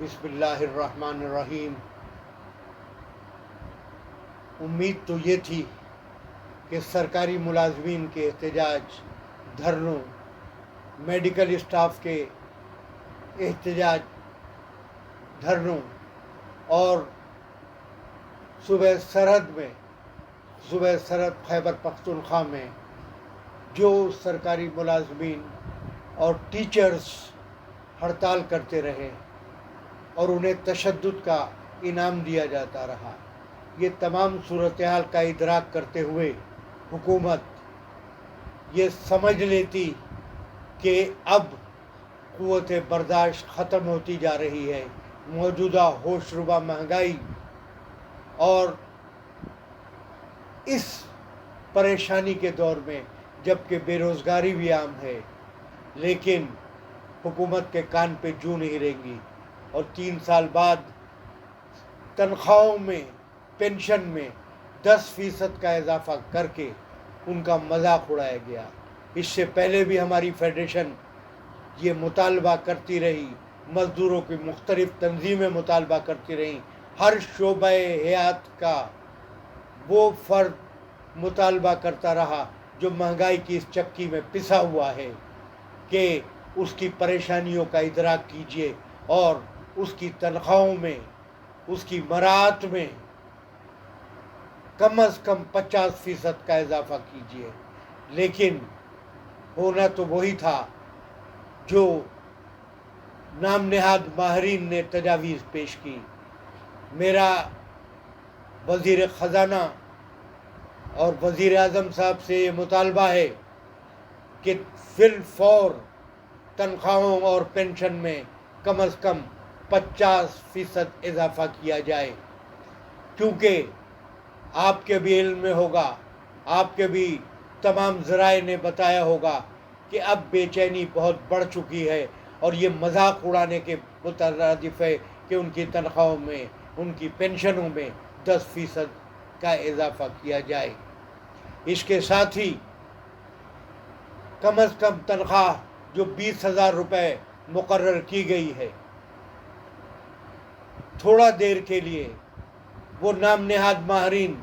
بسم اللہ الرحمن الرحیم۔ امید تو یہ تھی کہ سرکاری ملازمین کے احتجاج، دھرنوں، میڈیکل اسٹاف کے احتجاج، دھرنوں اور صوبہ سرحد خیبر پختونخوا میں جو سرکاری ملازمین اور ٹیچرز ہڑتال کرتے رہے اور انہیں تشدد کا انعام دیا جاتا رہا، یہ تمام صورتحال کا ادراک کرتے ہوئے حکومت یہ سمجھ لیتی کہ اب قوت برداشت ختم ہوتی جا رہی ہے، موجودہ ہوش ربا مہنگائی اور اس پریشانی کے دور میں جبکہ بے روزگاری بھی عام ہے، لیکن حکومت کے کان پہ جوں نہیں رہیں گی اور 3 سال بعد تنخواہوں میں، پینشن میں 10% کا اضافہ کر کے ان کا مذاق اڑایا گیا۔ اس سے پہلے بھی ہماری فیڈریشن یہ مطالبہ کرتی رہی، مزدوروں کی مختلف تنظیمیں مطالبہ کرتی رہیں، ہر شعبہ حیات کا وہ فرد مطالبہ کرتا رہا جو مہنگائی کی اس چکی میں پسا ہوا ہے کہ اس کی پریشانیوں کا ادراک کیجیے اور اس کی تنخواہوں میں، اس کی مراعات میں کم از کم 50% کا اضافہ کیجیے۔ لیکن ہونا تو وہی تھا جو نام نہاد ماہرین نے تجاویز پیش کی۔ میرا وزیر خزانہ اور وزیر اعظم صاحب سے یہ مطالبہ ہے کہ فی الفور تنخواہوں اور پینشن میں کم از کم 50% اضافہ کیا جائے، کیونکہ آپ کے بھی علم میں ہوگا، آپ کے بھی تمام ذرائع نے بتایا ہوگا کہ اب بے چینی بہت بڑھ چکی ہے اور یہ مذاق اڑانے کے مترادف ہے کہ ان کی تنخواہوں میں، ان کی پینشنوں میں 10% کا اضافہ کیا جائے۔ اس کے ساتھ ہی کم از کم تنخواہ جو 20,000 روپے مقرر کی گئی ہے، تھوڑا دیر کے لیے وہ نام نہاد ماہرین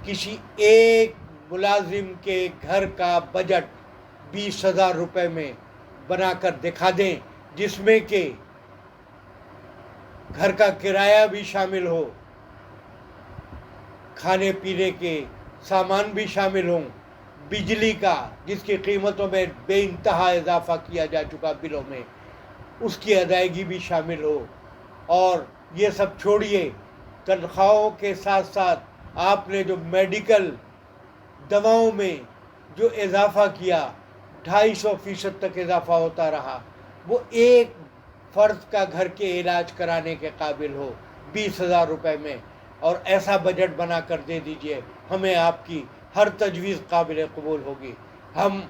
کسی ایک ملازم کے گھر کا بجٹ 20,000 روپے میں بنا کر دکھا دیں، جس میں کہ گھر کا کرایہ بھی شامل ہو، کھانے پینے کے سامان بھی شامل ہوں، بجلی کا جس کی قیمتوں میں بے انتہا اضافہ کیا جا چکا بلوں میں، اس کی ادائیگی بھی شامل ہو۔ اور یہ سب چھوڑیے، تنخواہوں کے ساتھ ساتھ آپ نے جو میڈیکل دواؤں میں جو اضافہ کیا، 250% تک اضافہ ہوتا رہا، وہ ایک فرد کا گھر کے علاج کرانے کے قابل ہو 20,000 روپے میں، اور ایسا بجٹ بنا کر دے دیجئے، ہمیں آپ کی ہر تجویز قابل قبول ہوگی۔ ہم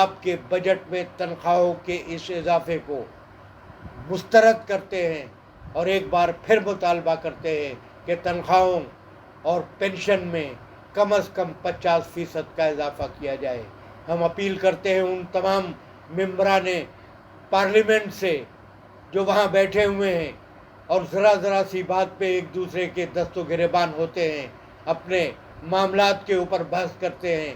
آپ کے بجٹ میں تنخواہوں کے اس اضافے کو مسترد کرتے ہیں اور ایک بار پھر مطالبہ کرتے ہیں کہ تنخواہوں اور پینشن میں کم از کم 50% کا اضافہ کیا جائے۔ ہم اپیل کرتے ہیں ان تمام ممبران پارلیمنٹ سے جو وہاں بیٹھے ہوئے ہیں اور ذرا سی بات پہ ایک دوسرے کے دست و گریبان ہوتے ہیں، اپنے معاملات کے اوپر بحث کرتے ہیں۔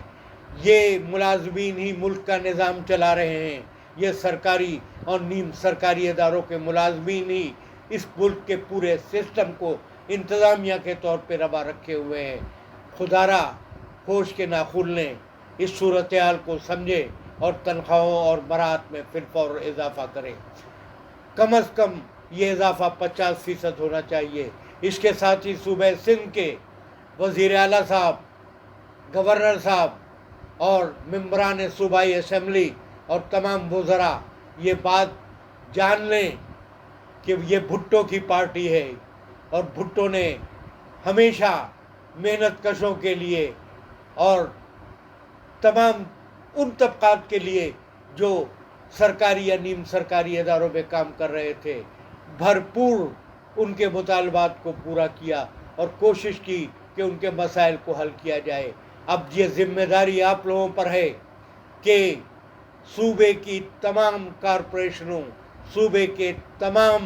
یہ ملازمین ہی ملک کا نظام چلا رہے ہیں، یہ سرکاری اور نیم سرکاری اداروں کے ملازمین ہی اس ملک کے پورے سسٹم کو انتظامیہ کے طور پہ روا رکھے ہوئے ہیں۔ خدارا ہوش کے ناخن لیں، اس صورتحال کو سمجھیں اور تنخواہوں اور مراعات میں فی الفور اضافہ کریں۔ کم از کم یہ اضافہ 50% ہونا چاہیے۔ اس کے ساتھ ہی صوبہ سندھ کے وزیر اعلیٰ صاحب، گورنر صاحب اور ممبران صوبائی اسمبلی اور تمام وزراء یہ بات جان لیں کہ یہ بھٹو کی پارٹی ہے اور بھٹو نے ہمیشہ محنت کشوں کے لیے اور تمام ان طبقات کے لیے جو سرکاری یا نیم سرکاری اداروں میں کام کر رہے تھے، بھرپور ان کے مطالبات کو پورا کیا اور کوشش کی کہ ان کے مسائل کو حل کیا جائے۔ اب یہ ذمہ داری آپ لوگوں پر ہے کہ صوبے کی تمام کارپوریشنوں، صوبے کے تمام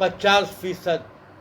50%